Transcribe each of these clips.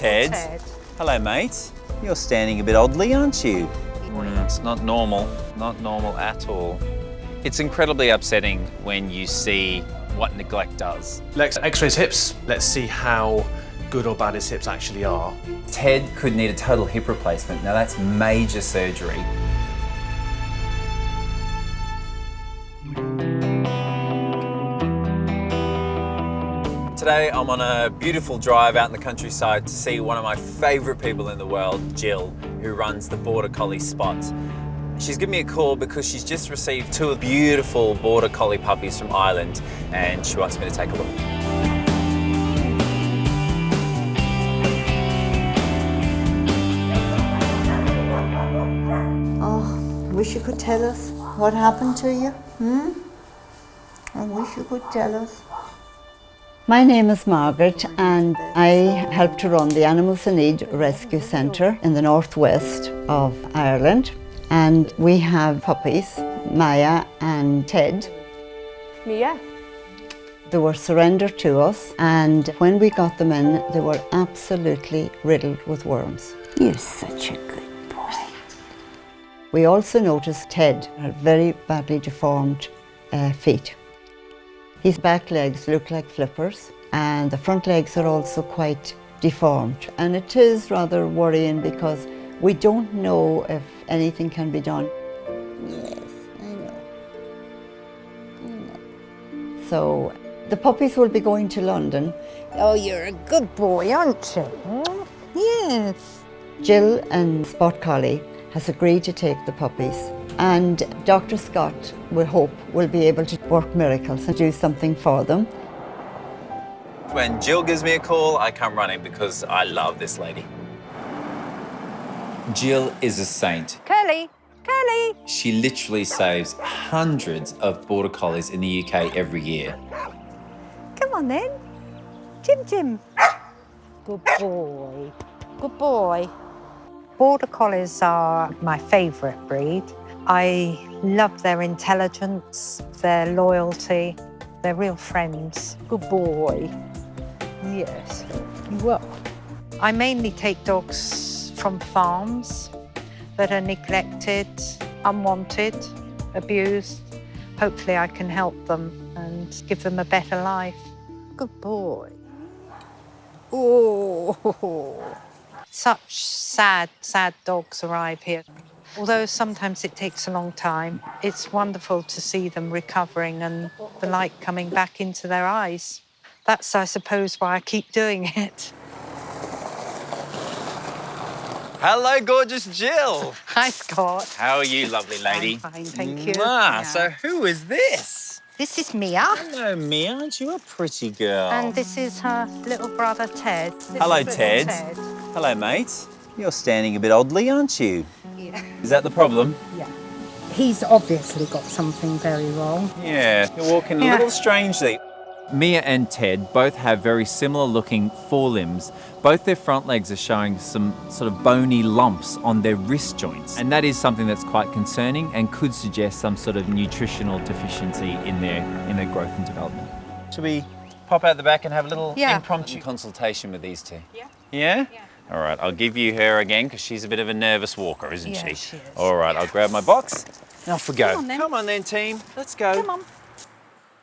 Ted. Hello, mate. You're standing a bit oddly, aren't you? It's not normal at all. It's incredibly upsetting when you see what neglect does. Let's x-ray his hips. Let's see how good or bad his hips actually are. Ted could need a total hip replacement. Now that's major surgery. Today I'm on a beautiful drive out in the countryside to see one of my favourite people in the world, Jill, who runs the Border Collie spot. She's given me a call because she's just received 2 beautiful Border Collie puppies from Ireland and she wants me to take a look. Oh, wish you could tell us what happened to you. I wish you could tell us. My name is Margaret and I help to run the Animals in Need Rescue Centre in the northwest of Ireland. And we have puppies, Maya and Ted. Mia. They were surrendered to us and when we got them in, they were absolutely riddled with worms. You're such a good boy. We also noticed Ted had very badly deformed feet. His back legs look like flippers and the front legs are also quite deformed. And it is rather worrying because we don't know if anything can be done. Yes, I know. So the puppies will be going to London. Oh, you're a good boy, aren't you? Yes. Jill and Spot Collie has agreed to take the puppies. And Dr. Scott, we hope, will be able to work miracles and do something for them. When Jill gives me a call, I come running because I love this lady. Jill is a saint. Curly. She literally saves hundreds of Border Collies in the UK every year. Come on then. Jim. Good boy. Good boy. Border Collies are my favourite breed. I love their intelligence, their loyalty. They're real friends. Good boy. Yes, you are. I mainly take dogs from farms that are neglected, unwanted, abused. Hopefully I can help them and give them a better life. Good boy. Oh. Such sad dogs arrive here. Although sometimes it takes a long time, it's wonderful to see them recovering and the light coming back into their eyes. That's, I suppose, why I keep doing it. Hello, gorgeous Jill. Hi, Scott. How are you, lovely lady? I'm fine, thank you. Yeah. So who is this? This is Mia. Hello, Mia. Aren't you a pretty girl? And this is her little brother, Ted. Hello, Ted. Hello, mate. You're standing a bit oddly, aren't you? Yeah. Is that the problem? Yeah. He's obviously got something very wrong. Yeah, you're walking a little strangely. Mia and Ted both have very similar looking forelimbs. Both their front legs are showing some sort of bony lumps on their wrist joints. And that is something that's quite concerning and could suggest some sort of nutritional deficiency in their growth and development. Should we pop out the back and have a little impromptu consultation with these 2? Yeah. Yeah? Yeah. All right, I'll give you her again because she's a bit of a nervous walker, isn't she? She is. All right, I'll grab my box and off we go. Come on then, team. Let's go. Come on.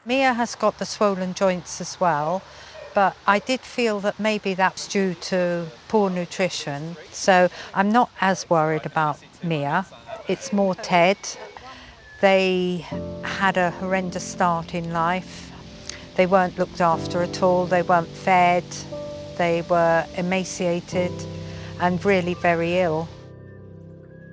Mia has got the swollen joints as well, but I did feel that maybe that's due to poor nutrition. So I'm not as worried about Mia. It's more Ted. They had a horrendous start in life. They weren't looked after at all. They weren't fed. They were emaciated and really very ill.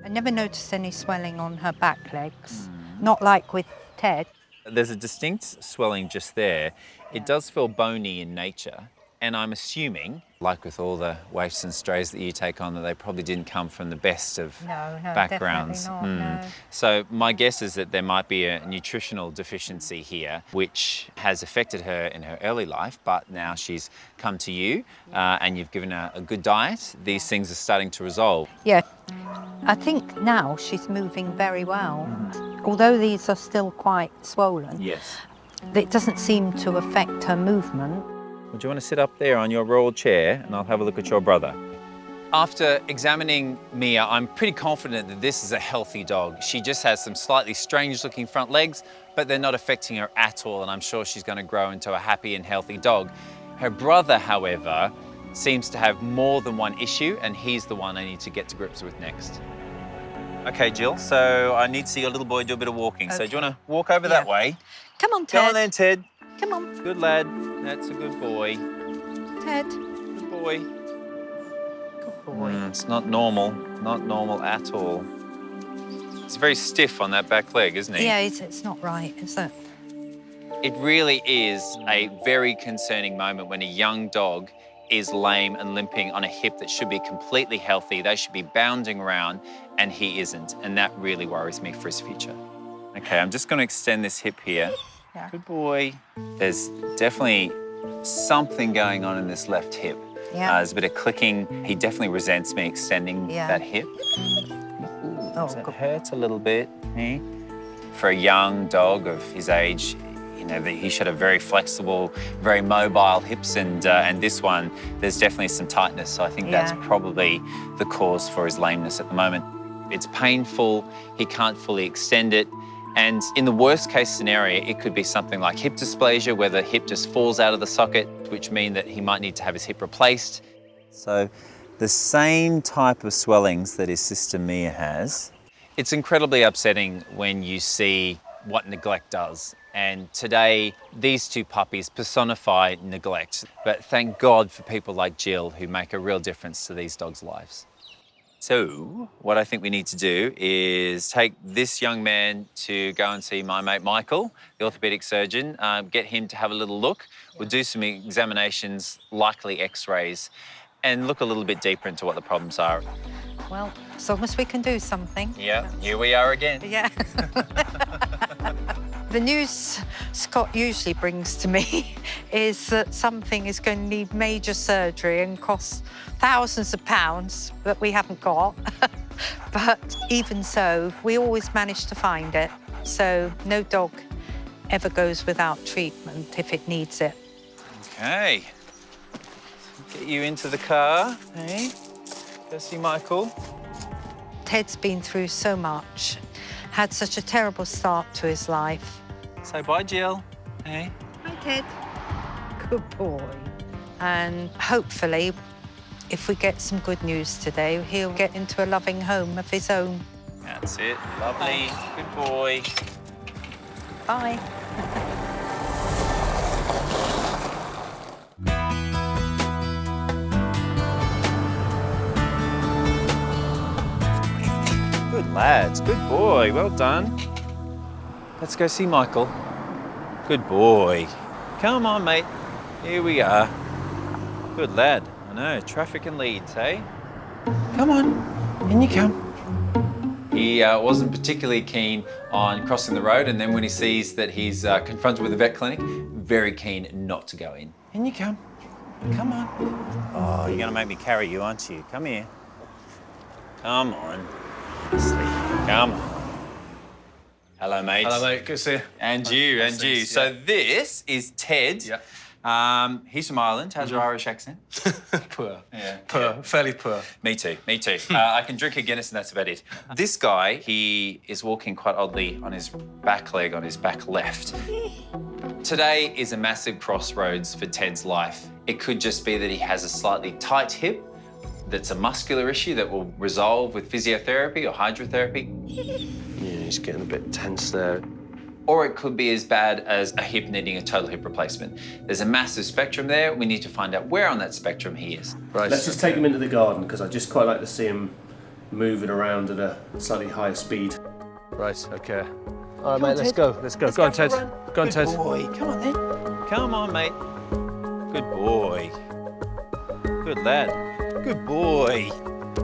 I never noticed any swelling on her back legs, not like with Ted. There's a distinct swelling just there. It does feel bony in nature, and I'm assuming, like with all the waifs and strays that you take on, that they probably didn't come from the best of backgrounds. Definitely not, no. So my guess is that there might be a nutritional deficiency here, which has affected her in her early life, but now she's come to you and you've given her a good diet. These things are starting to resolve. Yeah, I think now she's moving very well. Although these are still quite swollen, Yes. it doesn't seem to affect her movement. Would you want to sit up there on your royal chair and I'll have a look at your brother? After examining Mia, I'm pretty confident that this is a healthy dog. She just has some slightly strange looking front legs, but they're not affecting her at all, and I'm sure she's going to grow into a happy and healthy dog. Her brother, however, seems to have more than one issue, and he's the one I need to get to grips with next. Okay, Jill, so I need to see your little boy do a bit of walking. Okay. So do you want to walk over that way? Come on, Ted. Come on then, Ted. Come on. Good lad. That's a good boy. Ted. Good boy. Good boy. It's not normal at all. He's very stiff on that back leg, isn't he? Yeah, it's not right, is it? It really is a very concerning moment when a young dog is lame and limping on a hip that should be completely healthy. They should be bounding around, and he isn't. And that really worries me for his future. Okay, I'm just going to extend this hip here. Yeah. Good boy. There's definitely something going on in this left hip. Yeah. There's a bit of clicking. He definitely resents me extending that hip. Oh, It hurts a little bit. Eh? For a young dog of his age, you know, he should have very flexible, very mobile hips, and this one, there's definitely some tightness. So I think that's probably the cause for his lameness at the moment. It's painful, he can't fully extend it, and in the worst case scenario, it could be something like hip dysplasia, where the hip just falls out of the socket, which means that he might need to have his hip replaced. So the same type of swellings that his sister Mia has. It's incredibly upsetting when you see what neglect does. And today, these two puppies personify neglect. But thank God for people like Jill who make a real difference to these dogs' lives. So what I think we need to do is take this young man to go and see my mate Michael, the orthopaedic surgeon, get him to have a little look. We'll do some examinations, likely x-rays, and look a little bit deeper into what the problems are. Well, as long as we can do something. Yeah, here we are again. Yeah. The news Scott usually brings to me is that something is going to need major surgery and cost thousands of pounds that we haven't got. But even so, we always manage to find it. So no dog ever goes without treatment if it needs it. Okay. Get you into the car, hey? Go see Michael. Ted's been through so much, had such a terrible start to his life. Say bye, Jill. Hey. Hi, Ted. Good boy. And hopefully, if we get some good news today, he'll get into a loving home of his own. That's it. Lovely. Good boy. Bye. Good lads. Good boy. Well done. Let's go see Michael. Good boy. Come on, mate. Here we are. Good lad. I know. Traffic and leads, hey? Come on. In you come. He wasn't particularly keen on crossing the road, and then when he sees that he's confronted with a vet clinic, very keen not to go in. In you come. Come on. Oh, you're going to make me carry you, aren't you? Come here. Come on. Come on. Hello, mate. Hello, mate. Good to see you. And you, and you. So this is Ted. Yeah. He's from Ireland. How's your Irish accent? Poor. Yeah. Poor. Fairly poor. Me too, me too. I can drink a Guinness and that's about it. This guy, he is walking quite oddly on his back leg, on his back left. Today is a massive crossroads for Ted's life. It could just be that he has a slightly tight hip, that's a muscular issue that will resolve with physiotherapy or hydrotherapy. Yeah, he's getting a bit tense there. Or it could be as bad as a hip needing a total hip replacement. There's a massive spectrum there. We need to find out where on that spectrum he is. Right. Let's just take him into the garden, because I just quite like to see him moving around at a slightly higher speed. Right, okay. All right, mate, let's go. Let's go. Go on, Ted. Go on, Ted. Good boy. Come on, then. Come on, mate. Good boy. Good lad. Good boy.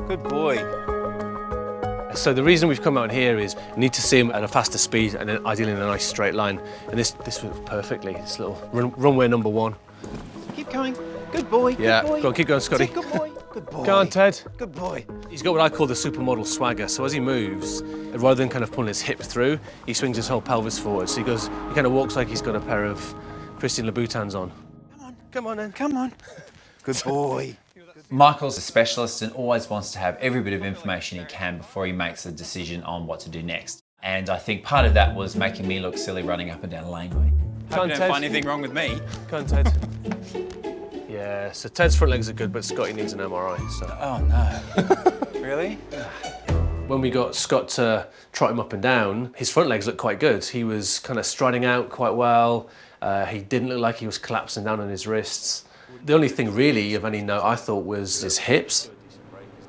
Good boy. So the reason we've come out here is we need to see him at a faster speed and then ideally in a nice straight line. And this works perfectly. This little runway number 1. Keep going. Good boy. Yeah. Good boy. Go on, keep going, Scotty. Good boy. Good boy. Go on, Ted. Good boy. He's got what I call the supermodel swagger. So as he moves, rather than kind of pulling his hip through, he swings his whole pelvis forward. So he kind of walks like he's got a pair of Christian Louboutins on. Come on. Come on then. Come on. Good boy. Michael's a specialist and always wants to have every bit of information he can before he makes a decision on what to do next. And I think part of that was making me look silly running up and down a laneway. Hope you don't find anything wrong with me. Go on, Ted. Yeah, so Ted's front legs are good, but Scotty needs an MRI. So. Oh no. Really? When we got Scott to trot him up and down, his front legs looked quite good. He was kind of striding out quite well. He didn't look like he was collapsing down on his wrists. The only thing really of any note I thought was his hips.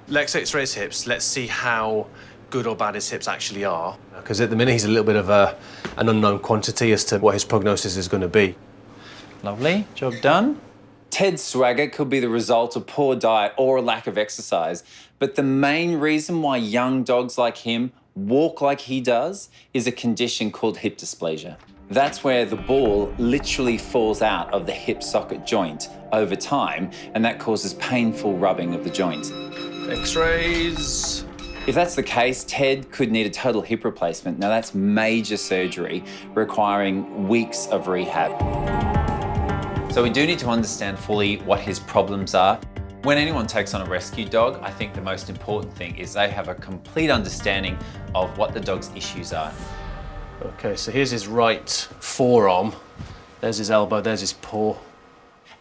Let's x-ray his hips. Let's see how good or bad his hips actually are. Because at the minute he's a little bit of an unknown quantity as to what his prognosis is going to be. Lovely, job done. Ted's swagger could be the result of poor diet or a lack of exercise, but the main reason why young dogs like him walk like he does is a condition called hip dysplasia. That's where the ball literally falls out of the hip socket joint over time, and that causes painful rubbing of the joint. X-rays. If that's the case, Ted could need a total hip replacement. Now that's major surgery requiring weeks of rehab. So we do need to understand fully what his problems are. When anyone takes on a rescue dog, I think the most important thing is they have a complete understanding of what the dog's issues are. Okay, so here's his right forearm. There's his elbow, there's his paw.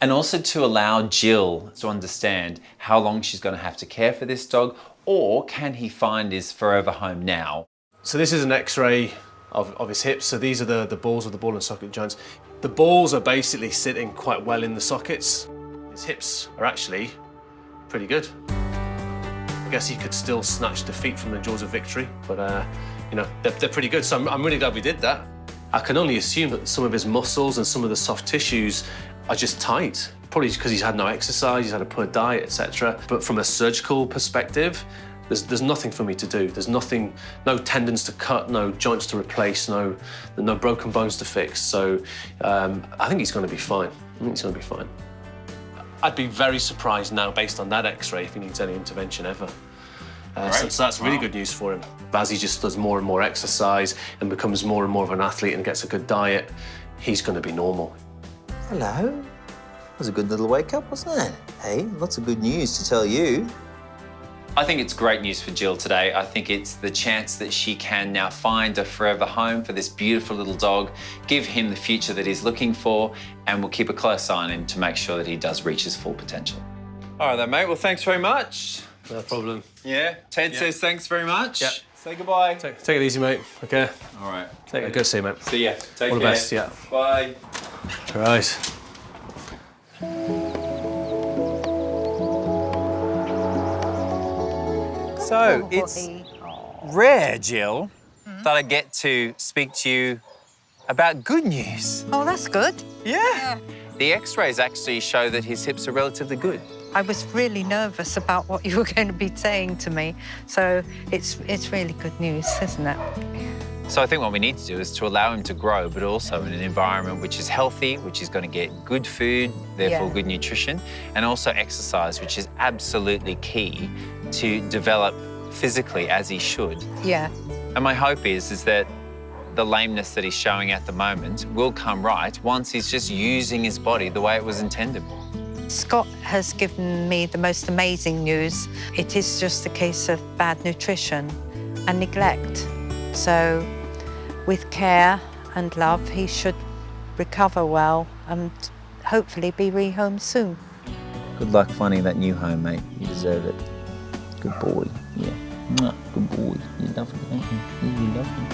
And also to allow Jill to understand how long she's going to have to care for this dog, or can he find his forever home now? So this is an X-ray of his hips. So these are the balls of the ball and socket joints. The balls are basically sitting quite well in the sockets. His hips are actually pretty good. I guess he could still snatch defeat from the jaws of victory, but you know, they're pretty good. So I'm really glad we did that. I can only assume that some of his muscles and some of the soft tissues are just tight, probably because he's had no exercise, he's had a poor diet, etc. But from a surgical perspective, there's nothing for me to do. There's nothing, no tendons to cut, no joints to replace, no broken bones to fix. So I think he's going to be fine. I think he's going to be fine. I'd be very surprised now, based on that X-ray, if he needs any intervention ever. So that's really good news for him. As he just does more and more exercise and becomes more and more of an athlete and gets a good diet, he's going to be normal. Hello. That was a good little wake up, wasn't it? Hey, lots of good news to tell you. I think it's great news for Jill today. I think it's the chance that she can now find a forever home for this beautiful little dog, give him the future that he's looking for, and we'll keep a close eye on him to make sure that he does reach his full potential. All right then, mate. Well, thanks very much. No problem. Yeah. Ted says thanks very much. Yeah. Say goodbye. Take it easy, mate. Okay. All right. Good to see you, mate. See ya. Take All the care. best, yeah. Bye. All right. So it's rare, Jill, that I get to speak to you about good news. Oh, that's good. Yeah. The X-rays actually show that his hips are relatively good. I was really nervous about what you were going to be saying to me. So it's really good news, isn't it? So I think what we need to do is to allow him to grow, but also in an environment which is healthy, which is going to get good food, therefore good nutrition, and also exercise, which is absolutely key to develop physically as he should. Yeah. And my hope is that the lameness that he's showing at the moment will come right once he's just using his body the way it was intended. Scott has given me the most amazing news. It is just a case of bad nutrition and neglect. So with care and love, he should recover well and hopefully be rehomed soon. Good luck finding that new home, mate. You deserve it. Good boy. Yeah. Mwah. Good boy. You love me, don't you? You love me.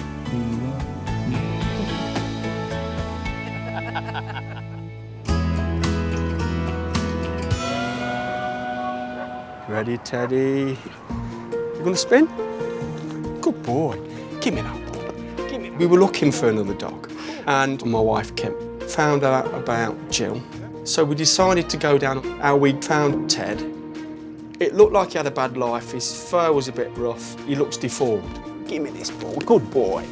Ready, Teddy? You gonna spin? Good boy. Give me that ball. Give me. We were looking for another dog, and my wife Kim found out about Jill. So we decided to go down how we'd found Ted. It looked like he had a bad life. His fur was a bit rough. He looks deformed. Give me this ball. Good boy.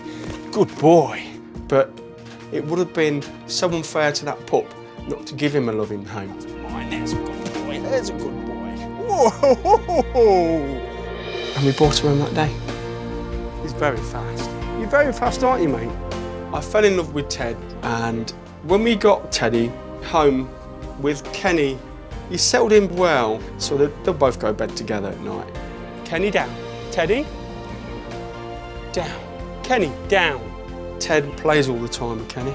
Good boy. But it would have been so unfair to that pup not to give him a loving home. There's a good boy. There's a good boy. Whoa! And we brought him home that day. He's very fast. You're very fast, aren't you, mate? I fell in love with Ted, and when we got Teddy home With Kenny, he settled in well, so they'll both go to bed together at night. Kenny, down. Teddy, down. Kenny, down. Ted plays all the time with Kenny.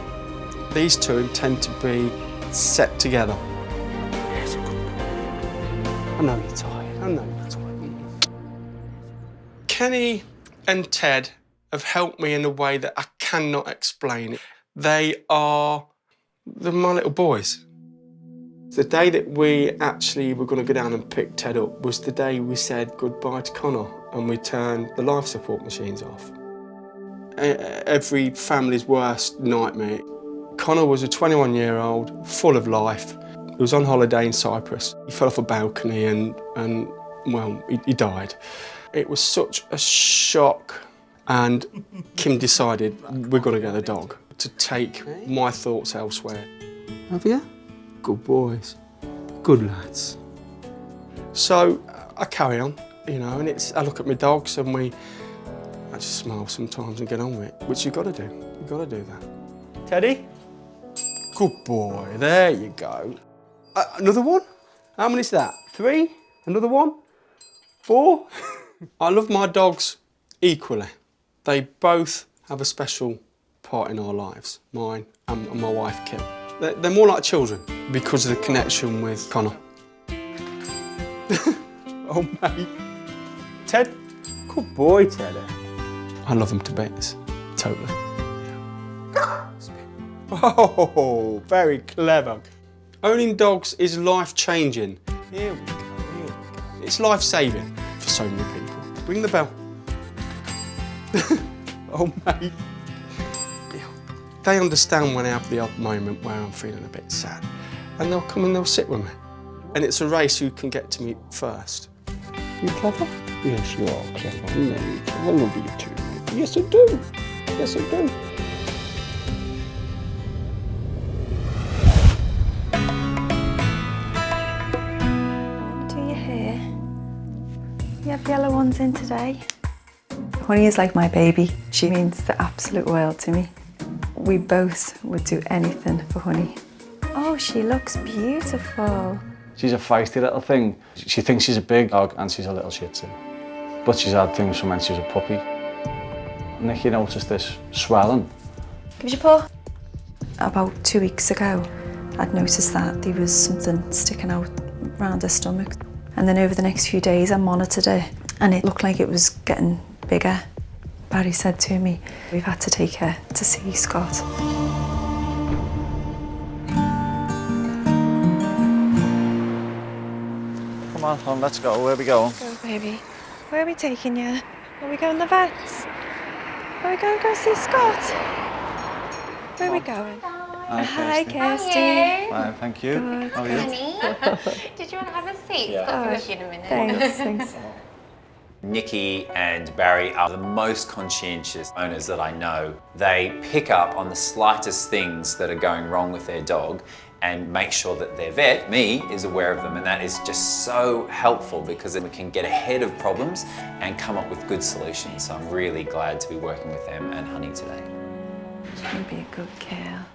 These two tend to be set together. Yes, good boy. I know you're tired. I know you're tired. Kenny and Ted have helped me in a way that I cannot explain. They're my little boys. The day that we actually were going to go down and pick Ted up was the day we said goodbye to Connor and we turned the life support machines off. Every family's worst nightmare. Connor was a 21-year-old, full of life. He was on holiday in Cyprus. He fell off a balcony and well, he died. It was such a shock, and Kim decided we're going to get a dog to take my thoughts elsewhere. Have you? Good boys, good lads. So I carry on, you know, and I look at my dogs and I just smile sometimes and get on with it, which you've got to do. You've got to do that. Teddy? Good boy, there you go. Another one? How many's that? 3? Another one? 4? I love my dogs equally. They both have a special part in our lives, mine and my wife, Kim. They're more like children because of the connection with Connor. Oh, mate. Ted? Good boy, Ted. I love them to bits, totally. Oh, very clever. Owning dogs is life-changing. Here we go, here we go. It's life-saving for so many people. Ring the bell. Oh, mate. They understand when I have the odd moment where I'm feeling a bit sad, and they'll come and they'll sit with me. And it's a race who can get to me first. You clever? Yes, you are clever. No, I love you too. Yes, I do. Yes, I do. Do your hair. You have yellow ones in today. Honey is like my baby. She means the absolute world to me. We both would do anything for Honey. Oh, she looks beautiful. She's a feisty little thing. She thinks she's a big dog and she's a little shih tzu. But she's had things from when she was a puppy. Nicky noticed this swelling. Give us your paw. About 2 weeks ago, I'd noticed that there was something sticking out around her stomach. And then over the next few days, I monitored her and it looked like it was getting bigger. Barry said to me, we've had to take her to see Scott. Come on, hon, let's go. Where are we going? Go, baby. Where are we taking you? Are we going to the vets? Are we going to go see Scott? Where are we going? Hi, Kirsty. Fine, thank you. Good. How are you? Honey, did you want to have a seat? Yeah. Scott, give you in a minute. Thanks. Nikki and Barry are the most conscientious owners that I know. They pick up on the slightest things that are going wrong with their dog and make sure that their vet, me, is aware of them. And that is just so helpful because then we can get ahead of problems and come up with good solutions. So I'm really glad to be working with them and Honey today. You'll be a good girl.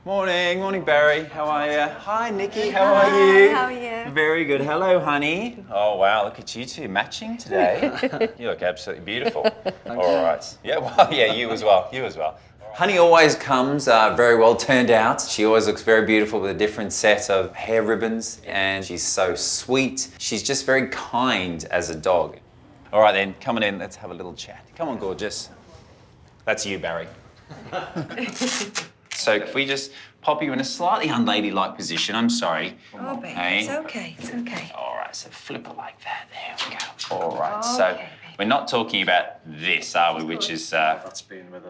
Morning, morning Barry, how are you? Hi Nikki, how are you? How are you? Very good, hello honey. Oh wow, look at you two, matching today. You look absolutely beautiful. All right, yeah, well, yeah, you as well, you as well. Honey always comes very well turned out. She always looks very beautiful with a different set of hair ribbons and she's so sweet. She's just very kind as a dog. All right then, come on in, let's have a little chat. Come on, gorgeous. That's you, Barry. So if we just pop you in a slightly unladylike position, I'm sorry. Oh, baby, Hey. it's okay, it's okay. All right, so flip it like that. There we go. All right, so we're not talking about this, are we? Which is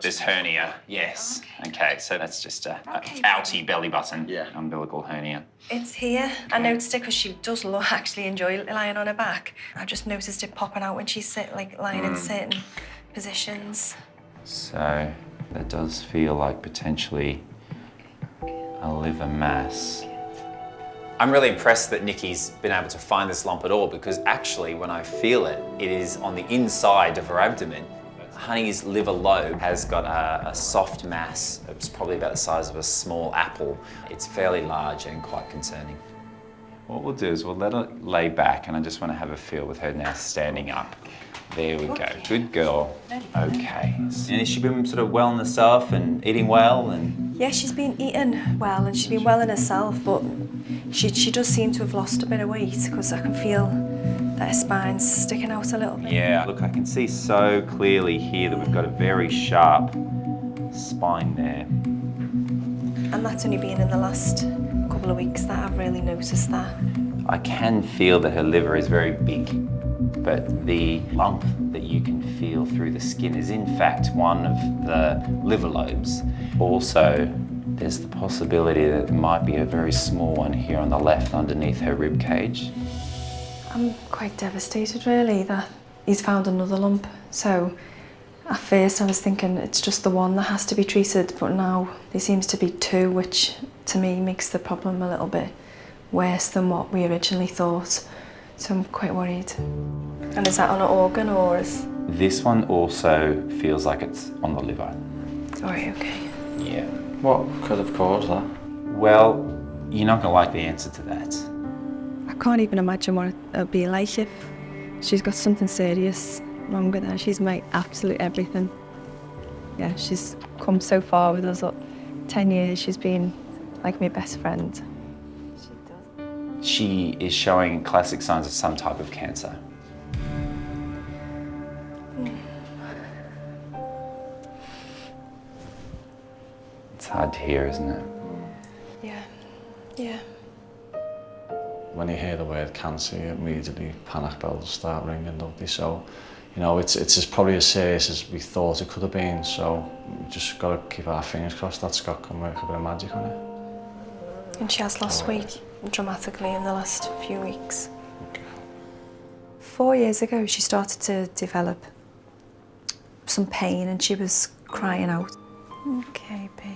this hernia. Yes. Okay, so that's just a outy belly button, umbilical hernia. It's here. I noticed it because she does actually enjoy lying on her back. I just noticed it popping out when she's lying in certain positions. So that does feel like potentially a liver mass. I'm really impressed that Nikki's been able to find this lump at all because actually when I feel it, it is on the inside of her abdomen. Honey's liver lobe has got a soft mass. It's probably about the size of a small apple. It's fairly large and quite concerning. What we'll do is we'll let her lay back, and I just want to have a feel with her now standing up. There we go. Good girl. Okay. And has she been sort of well in herself and eating well? And Yeah, she's been eating well and she's been well in herself, but she does seem to have lost a bit of weight because I can feel that her spine's sticking out a little bit. yeah, look, I can see so clearly here that we've got a very sharp spine there. And that's only been in the last couple of weeks that I've really noticed that. I can feel that her liver is very big, but the lump that you can feel through the skin is in fact one of the liver lobes. Also, there's the possibility that there might be a very small one here on the left underneath her rib cage. I'm quite devastated really that he's found another lump. So at first I was thinking it's just the one that has to be treated, but now there seems to be two, which to me makes the problem a little bit worse than what we originally thought. So I'm quite worried. And is that on an organ or is... This one also feels like it's on the liver. Oh, okay. Yeah. What could have caused that? Well, you're not going to like the answer to that. I can't even imagine what it'll be like if she's got something serious wrong with her. She's my absolute everything. Yeah, she's come so far with us. 10 years, she's been like my best friend. She is showing classic signs of some type of cancer. It's hard to hear, isn't it? Yeah, yeah. When you hear the word cancer, you immediately panic bells start ringing, don't they? So, you know, it's probably as serious as we thought it could have been. So, we just got to keep our fingers crossed that Scott can work a bit of magic on it. And she has lost weight dramatically in the last few weeks. 4 years ago, she started to develop some pain and she was crying out. Okay, baby.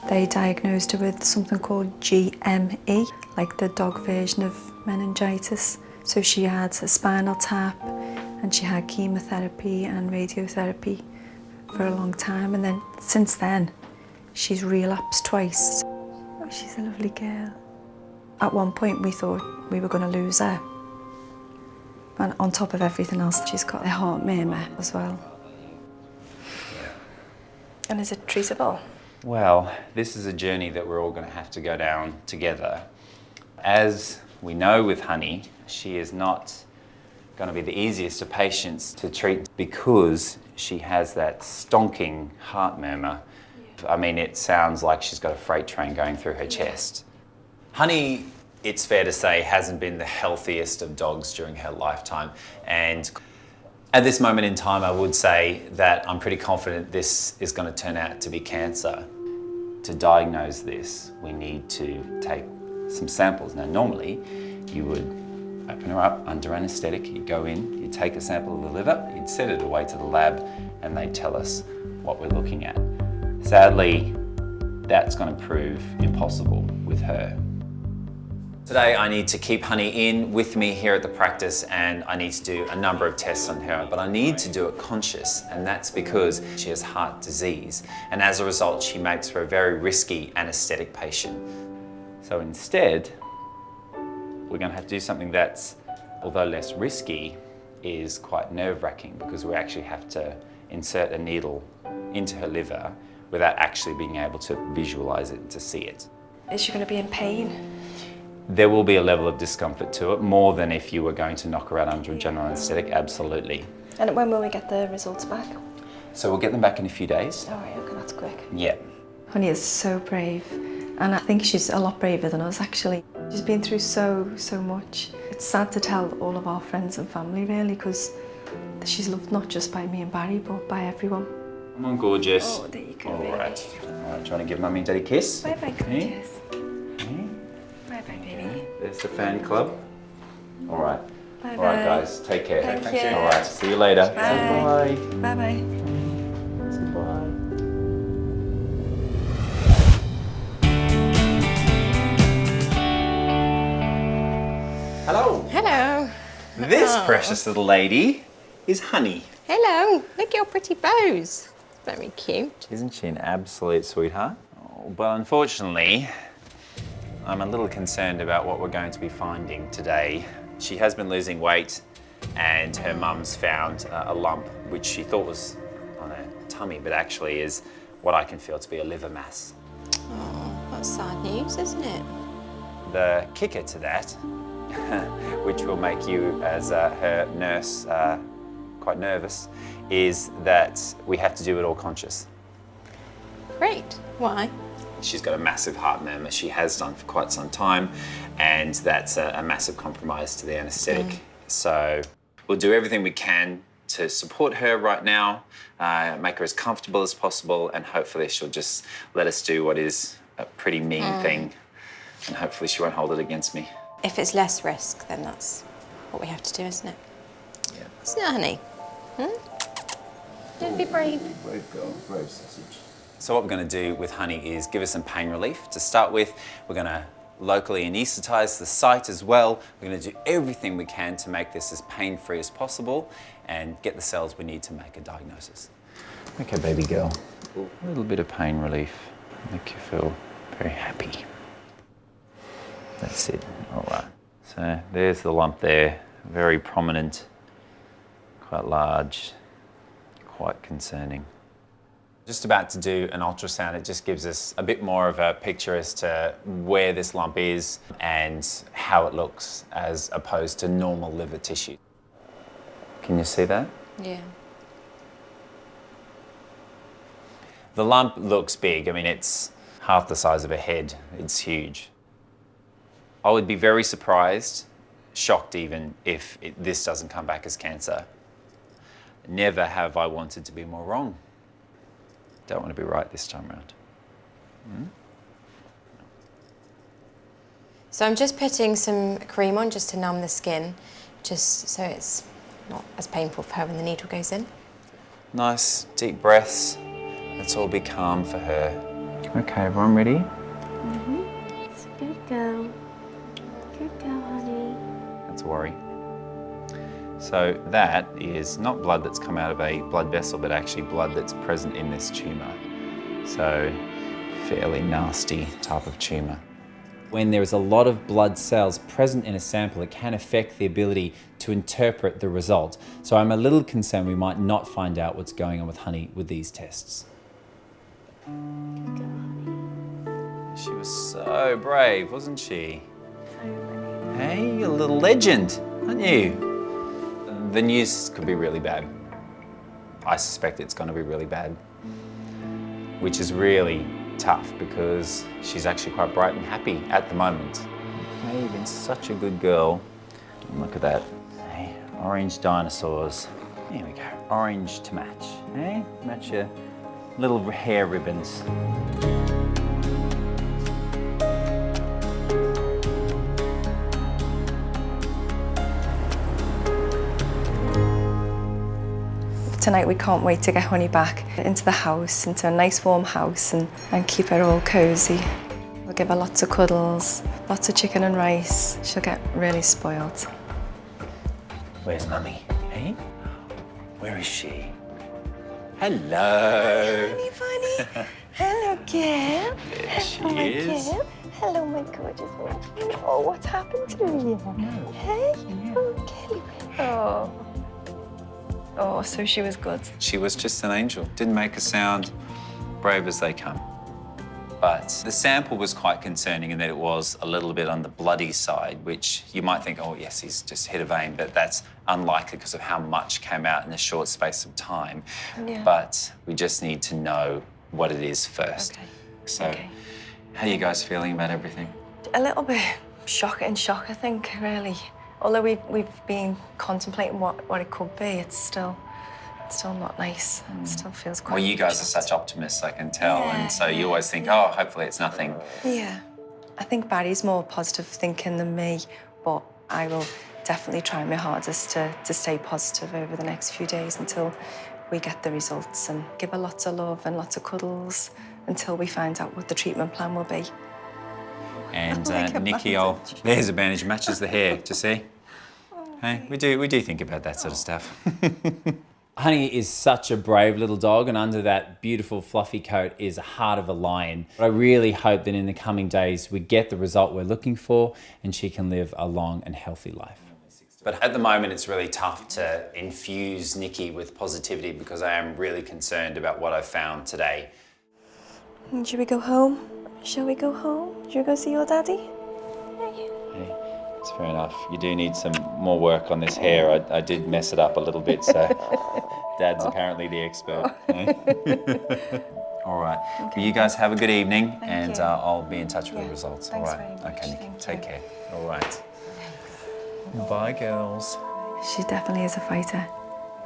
They diagnosed her with something called GME, like the dog version of meningitis. So she had a spinal tap and she had chemotherapy and radiotherapy for a long time. And then since then, she's relapsed twice. Oh, she's a lovely girl. At one point, we thought we were going to lose her. And on top of everything else, she's got a heart murmur as well. And is it treatable? Well, this is a journey that we're all going to have to go down together. As we know with Honey, she is not going to be the easiest of patients to treat because she has that stonking heart murmur. I mean, it sounds like she's got a freight train going through her chest. Honey, it's fair to say, hasn't been the healthiest of dogs during her lifetime. And at this moment in time, I would say that I'm pretty confident this is going to turn out to be cancer. To diagnose this, we need to take some samples. Now, normally, you would open her up under anaesthetic, you'd go in, you'd take a sample of the liver, you'd send it away to the lab, and they'd tell us what we're looking at. Sadly, that's going to prove impossible with her. Today I need to keep Honey in with me here at the practice and I need to do a number of tests on her, but I need to do it conscious, and that's because she has heart disease, and as a result she makes for a very risky anaesthetic patient. So instead, we're going to have to do something that's, although less risky, is quite nerve-wracking because we actually have to insert a needle into her liver without actually being able to visualise it and to see it. Is she going to be in pain? There will be a level of discomfort to it, more than if you were going to knock her out under a general anaesthetic, absolutely. And when will we get the results back? So we'll get them back in a few days. Oh, right, okay, that's quick. Yeah. Honey is so brave, and I think she's a lot braver than us, actually. She's been through so much. It's sad to tell all of our friends and family, really, because she's loved not just by me and Barry, but by everyone. Come on, gorgeous. Oh, there you go, All baby. right. All right, trying to give Mummy and Daddy a kiss? Bye-bye, gorgeous. Bye-bye, baby. There's the fan club. All right. Bye-bye. All right, guys, take care. Thank you. All right, see you later. Bye. Bye. Bye-bye. Bye. Hello. Hello. This precious little lady is Honey. Hello, look at your pretty bows. Very cute. Isn't she an absolute sweetheart? Oh, but unfortunately, I'm a little concerned about what we're going to be finding today. She has been losing weight and her mum's found a lump which she thought was on her tummy, but actually is what I can feel to be a liver mass. Oh, that's sad news, isn't it? The kicker to that, which will make you as her nurse quite nervous, is that we have to do it all conscious. Great. Why? She's got a massive heart murmur. She has done for quite some time, and that's a massive compromise to the anaesthetic. So we'll do everything we can to support her right now, make her as comfortable as possible, and hopefully she'll just let us do what is a pretty mean thing, and hopefully she won't hold it against me. If it's less risk, then that's what we have to do, isn't it? Yeah. Isn't it, honey? Don't be brave. Brave girl, brave sausage. So what we're going to do with Honey is give her some pain relief. To start with, we're going to locally anaesthetise the site as well. We're going to do everything we can to make this as pain-free as possible and get the cells we need to make a diagnosis. Okay, baby girl. A little bit of pain relief. Make you feel very happy. That's it. All right. So there's the lump there. Very prominent, quite large, quite concerning. Just about to do an ultrasound. It just gives us a bit more of a picture as to where this lump is and how it looks as opposed to normal liver tissue. Can you see that? Yeah. The lump looks big. I mean, it's half the size of a head. It's huge. I would be very surprised, shocked even, if this doesn't come back as cancer. Never have I wanted to be more wrong. Don't want to be right this time around. So I'm just putting some cream on just to numb the skin, just so it's not as painful for her when the needle goes in. Nice, deep breaths. Let's all be calm for her. Okay, everyone ready? It's a good girl. Good girl, honey. Not to worry. So that is not blood that's come out of a blood vessel, but actually blood that's present in this tumour. So fairly nasty type of tumour. When there is a lot of blood cells present in a sample, it can affect the ability to interpret the result. So I'm a little concerned we might not find out what's going on with Honey with these tests. She was so brave, wasn't she? Hey, you're a little legend, aren't you? The news could be really bad. I suspect it's going to be really bad, which is really tough because she's actually quite bright and happy at the moment. Okay, you've been such a good girl. And look at that. Hey, orange dinosaurs. There we go. Orange to match. Hey, match your little hair ribbons. Tonight we can't wait to get Honey back into the house, into a nice warm house and keep her all cosy. We'll give her lots of cuddles, lots of chicken and rice. She'll get really spoiled. Where's Mummy? Hey? Where is she? Hello. Honey bunny. Hello, girl. There she Hello, my is. girl. Hello, my gorgeous one. Oh, what's happened to you? Hey? Oh, Kelly. Oh. Oh, so she was good. She was just an angel. Didn't make a sound, brave as they come. But the sample was quite concerning in that it was a little bit on the bloody side, which you might think, oh yes, he's just hit a vein, but that's unlikely because of how much came out in a short space of time. Yeah. But we just need to know what it is first. Okay. So, Okay. how are you guys feeling about everything? A little bit shock, I think, really. Although we've been contemplating what it could be, it's still not nice. It still feels quite... Well, you guys are such optimists, I can tell, and so you always think, oh, hopefully it's nothing. Yeah. I think Barry's more positive thinking than me, but I will definitely try my hardest to stay positive over the next few days until we get the results and give her lots of love and lots of cuddles until we find out what the treatment plan will be. And Like a Nikki, bandage. there's a bandage, matches the hair, do you see? Hey, we do think about that sort of stuff. Honey is such a brave little dog, and under that beautiful fluffy coat is a heart of a lion. I really hope that in the coming days we get the result we're looking for and she can live a long and healthy life. But at the moment it's really tough to infuse Nikki with positivity because I am really concerned about what I found today. Should we go home? Shall we go home? Should we go see your daddy? Hey, it's fair enough. You do need some more work on this hair. I did mess it up a little bit, so Dad's apparently the expert. All right. Okay. Well, you guys have a good evening, and I'll be in touch with the results. Thanks all right. very much. Okay, Nikki. Thank Take you. care. All right. Bye, girls. She definitely is a fighter.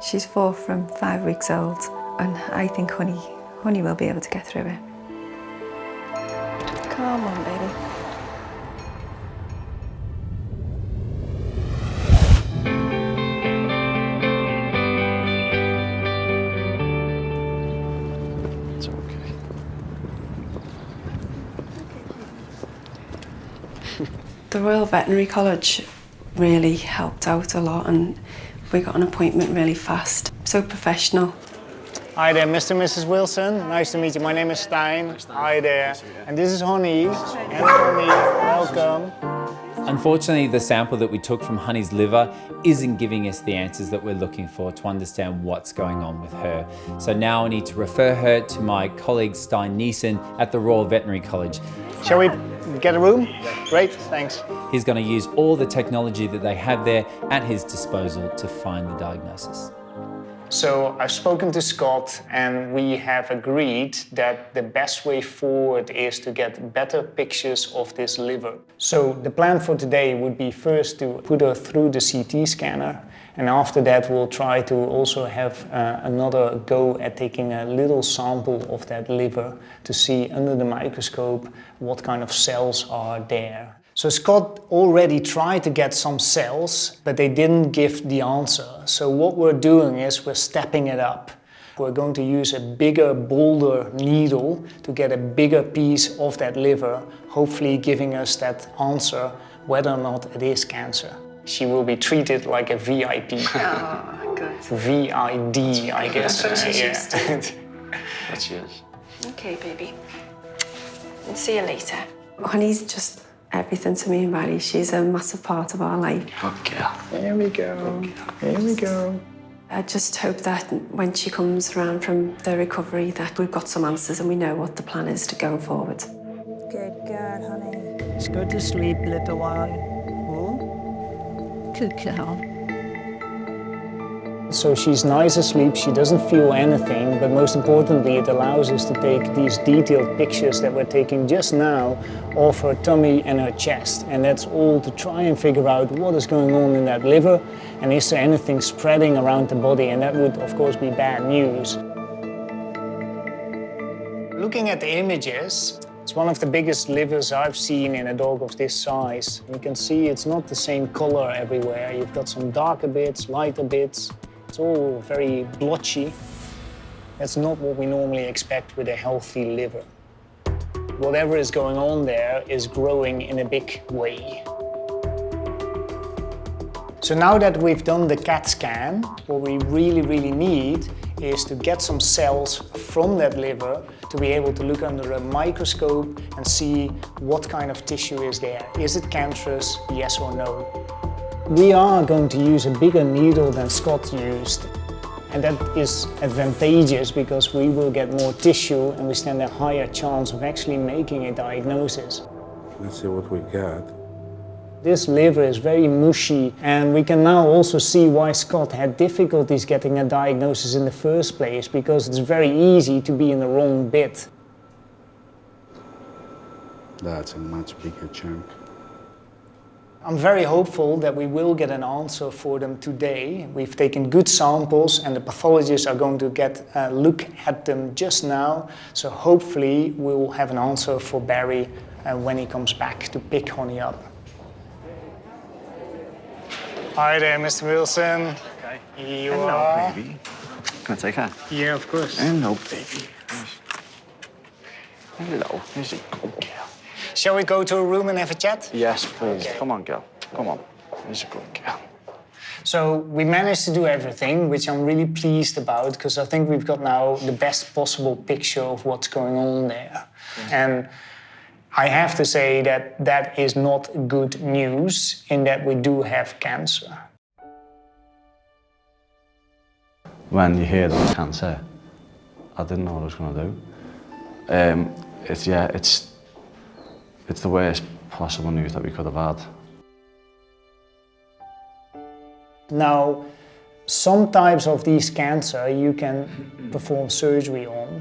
She's 4 from 5 weeks old, and I think Honey will be able to get through it. Come on, baby. It's okay. The Royal Veterinary College really helped out a lot, and we got an appointment really fast. So professional. Hi there, Mr. and Mrs. Wilson. Nice to meet you. My name is Stein. Hi there. And this is Honey. And Honey, welcome. Unfortunately, the sample that we took from Honey's liver isn't giving us the answers that we're looking for to understand what's going on with her. So now I need to refer her to my colleague Stein Neeson at the Royal Veterinary College. Shall we get a room? Great, thanks. He's going to use all the technology that they have there at his disposal to find the diagnosis. So I've spoken to Scott, and we have agreed that the best way forward is to get better pictures of this liver. So the plan for today would be first to put her through the CT scanner, and after that we'll try to also have another go at taking a little sample of that liver to see under the microscope what kind of cells are there. So Scott already tried to get some cells, but they didn't give the answer. So what we're doing is we're stepping it up. We're going to use a bigger, bolder needle to get a bigger piece of that liver, hopefully giving us that answer whether or not it is cancer. She will be treated like a VIP. Oh, good. VID, I guess. That's what she's used to. That she is. Okay, baby. And see you later. Honey's just everything to me and Barry. She's a massive part of our life. Good girl. Here we go. Here we go. I just hope that when she comes around from the recovery that we've got some answers and we know what the plan is to go forward. Good girl, honey. Let's go to sleep, little one. Good girl. So she's nice asleep, she doesn't feel anything, but most importantly it allows us to take these detailed pictures that we're taking just now of her tummy and her chest. And that's all to try and figure out what is going on in that liver and is there anything spreading around the body, and that would of course be bad news. Looking at the images, it's one of the biggest livers I've seen in a dog of this size. You can see it's not the same color everywhere. You've got some darker bits, lighter bits. It's all very blotchy. That's not what we normally expect with a healthy liver. Whatever is going on there is growing in a big way. So now that we've done the CAT scan, what we really need is to get some cells from that liver to be able to look under a microscope and see what kind of tissue is there. Is it cancerous, yes or no? We are going to use a bigger needle than Scott used. And that is advantageous because we will get more tissue and we stand a higher chance of actually making a diagnosis. Let's see what we got. This liver is very mushy, and we can now also see why Scott had difficulties getting a diagnosis in the first place, because it's very easy to be in the wrong bit. That's a much bigger chunk. I'm very hopeful that we will get an answer for them today. We've taken good samples and the pathologists are going to get a look at them just now. So hopefully we'll have an answer for Barry when he comes back to pick Honey up. Hi there, Mr. Wilson. Okay. Here you are. Baby. Can I take her? Yeah, of course. Hello, baby. Hello. Here's a good girl. Shall we go to a room and have a chat? Yes, please. Okay. Come on, girl. Come on. Here's a good girl. So we managed to do everything, which I'm really pleased about, because I think we've got now the best possible picture of what's going on there. And I have to say that that is not good news in that we do have cancer. When you hear there's cancer, I didn't know what I was going to do. It's the worst possible news that we could have had. Now, some types of these cancer you can perform surgery on.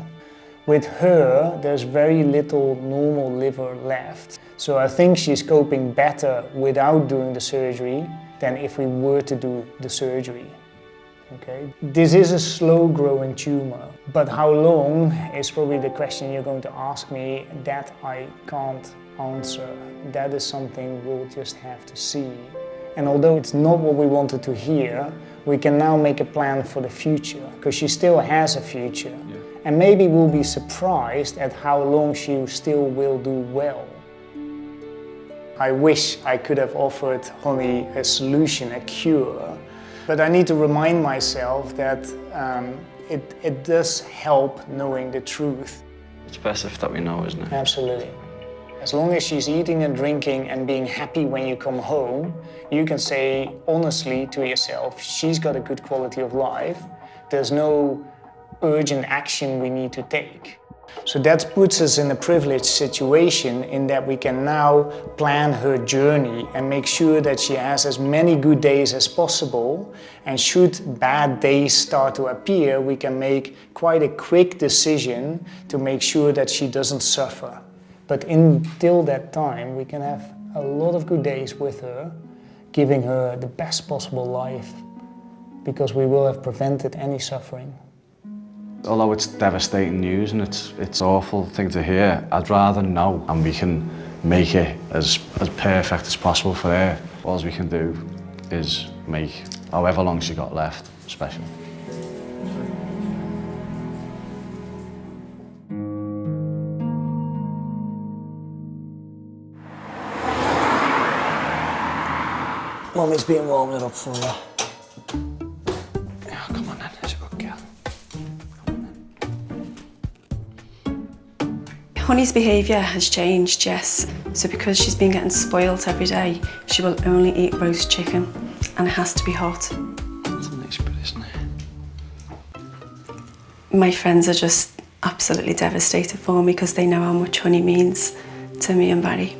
With her, there's very little normal liver left. So I think she's coping better without doing the surgery than if we were to do the surgery. Okay. This is a slow-growing tumor, but how long is probably the question you're going to ask me. That I can't answer. That is something we'll just have to see. And although it's not what we wanted to hear, we can now make a plan for the future, because she still has a future. Yeah. And maybe we'll be surprised at how long she still will do well. I wish I could have offered Honey a solution, a cure. But I need to remind myself that it does help knowing the truth. It's best if that we know, isn't it? Absolutely. As long as she's eating and drinking and being happy when you come home, you can say honestly to yourself, she's got a good quality of life. There's no urgent action we need to take. So that puts us in a privileged situation in that we can now plan her journey and make sure that she has as many good days as possible. And should bad days start to appear, we can make quite a quick decision to make sure that she doesn't suffer. But until that time, we can have a lot of good days with her, giving her the best possible life, because we will have prevented any suffering. Although it's devastating news and it's an awful thing to hear, I'd rather know and we can make it as perfect as possible for her. All we can do is make however long she got left special. Mummy's been warming it up for you. Yeah, come on then, it's a good girl. Honey's behaviour has changed, yes. So because she's been getting spoilt every day, she will only eat roast chicken, and it has to be hot. That's a nice bit, isn't it? My friends are just absolutely devastated for me because they know how much Honey means to me and Barry.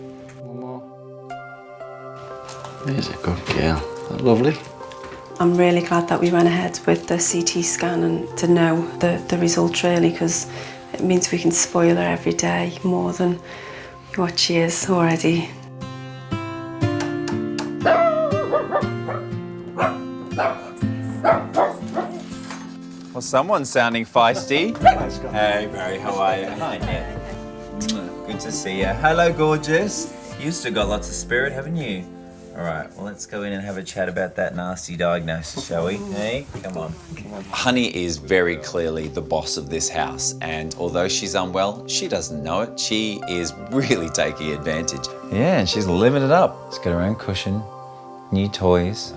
There's a good girl. Lovely. I'm really glad that we went ahead with the CT scan and to know the result really, because it means we can spoil her every day more than what she is already. Well, someone's sounding feisty. Hey, Barry, how are you? Hi, Nick. Good to see you. Hello, gorgeous. You've still got lots of spirit, haven't you? All right, well, let's go in and have a chat about that nasty diagnosis, shall we? Hey, come on. Honey is very clearly the boss of this house, and although she's unwell, she doesn't know it. She is really taking advantage. Yeah, and she's living it up. She's got her own cushion, new toys.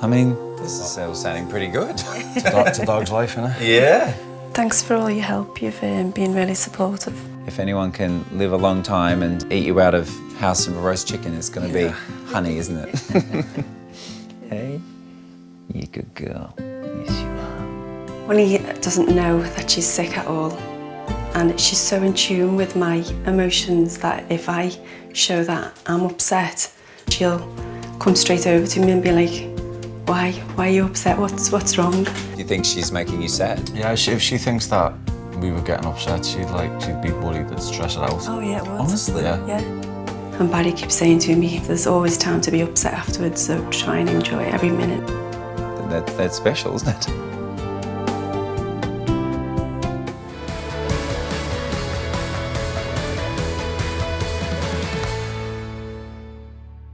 I mean, this is all sounding pretty good. It's a dog's life, isn't it? Yeah. Thanks for all your help. You've been really supportive. if anyone can live a long time and eat you out of house and roast chicken, it's going to be Honey, isn't it? Hey, you good girl. Yes, you are. Honey doesn't know that she's sick at all. And she's so in tune with my emotions that if I show that I'm upset, she'll come straight over to me and be like, why are you upset? What's wrong? Do you think she's making you sad? Yeah, if she thinks that we were getting upset, she'd be worried that stress it out. Oh yeah, it would. Honestly? Yeah. And Barry keeps saying to me, there's always time to be upset afterwards, so try and enjoy every minute. That's special, isn't it?